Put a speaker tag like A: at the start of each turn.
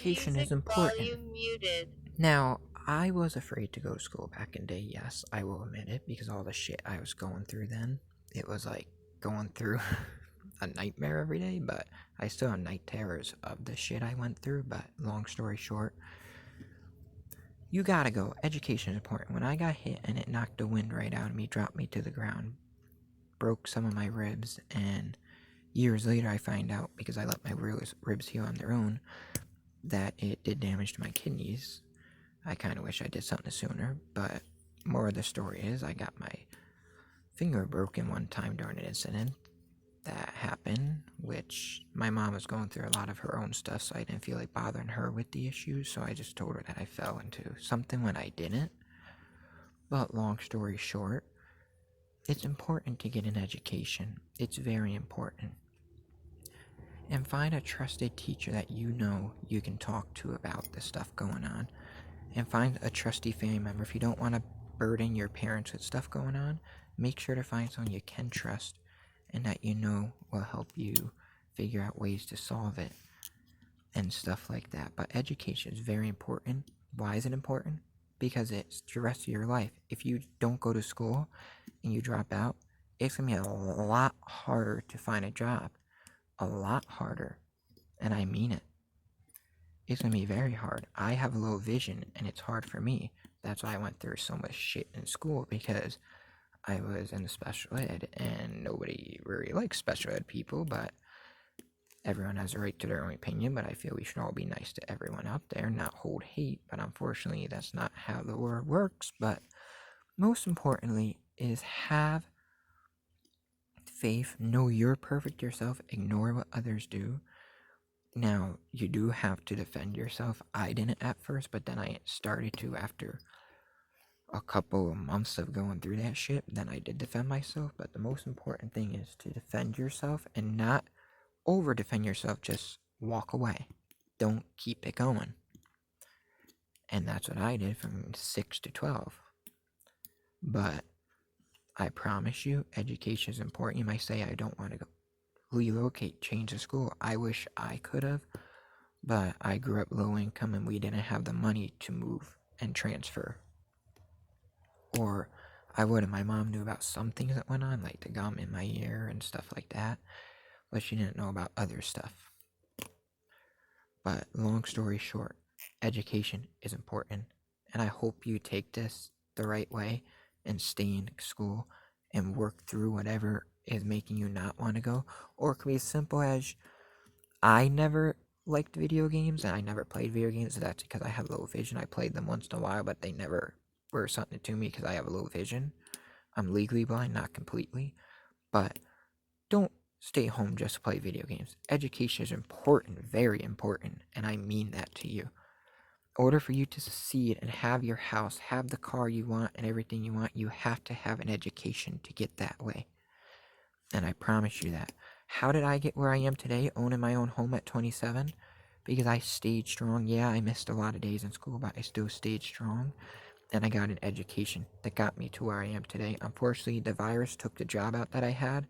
A: education is
B: Music
A: important.
B: volume muted.
A: Now, I was afraid to go to school back in the day, yes, I will admit it, because all the shit I was going through then, it was like going through a nightmare every day, but I still have night terrors of the shit I went through, but long story short, you gotta go. Education is important. When I got hit and it knocked the wind right out of me, dropped me to the ground, broke some of my ribs, and years later I find out, because I let my ribs heal on their own, that it did damage to my kidneys. I kind of wish I did something sooner, but more of the story is I got my finger broken one time during an incident that happened, which my mom was going through a lot of her own stuff, so I didn't feel like bothering her with the issues, so I just told her that I fell into something when I didn't. But long story short, it's important to get an education. It's very important. And find a trusted teacher that you know you can talk to about the stuff going on. And find a trusty family member. If you don't want to burden your parents with stuff going on, make sure to find someone you can trust and that you know will help you figure out ways to solve it and stuff like that. But education is very important. Why is it important? Because it's the rest of your life. If you don't go to school and you drop out, it's going to be a lot harder to find a job. A lot harder. And I mean it. It's going to be very hard. I have low vision and it's hard for me. That's why I went through so much shit in school, because I was in the special ed and nobody really likes special ed people, but everyone has a right to their own opinion. But I feel we should all be nice to everyone out there, not hold hate. But unfortunately, that's not how the world works. But most importantly is have faith, know you're perfect yourself, ignore what others do. Now, you do have to defend yourself. I didn't at first, but then I started to after a couple of months of going through that shit. Then I did defend myself, but the most important thing is to defend yourself and not over defend yourself, just walk away. Don't keep it going. And that's what I did from 6 to 12. But I promise you, education is important. You might say, I don't want to go relocate, change the school. I wish I could have, but I grew up low income and we didn't have the money to move and transfer. Or I would have. My mom knew about some things that went on, like the gum in my ear and stuff like that, but she didn't know about other stuff. But long story short, education is important, and I hope you take this the right way and stay in school and work through whatever is making you not want to go. Or it could be as simple as I never liked video games and I never played video games. That's because I have low vision. I played them once in a while, but they never were something to me because I have a low vision. I'm legally blind, not completely. But don't stay home just to play video games. Education is important, very important, and I mean that to you. In order for you to succeed and have your house, have the car you want, and everything you want, you have to have an education to get that way. And I promise you that. How did I get where I am today, owning my own home at 27? Because I stayed strong. Yeah, I missed a lot of days in school, but I still stayed strong. And I got an education that got me to where I am today. Unfortunately, the virus took the job out that I had,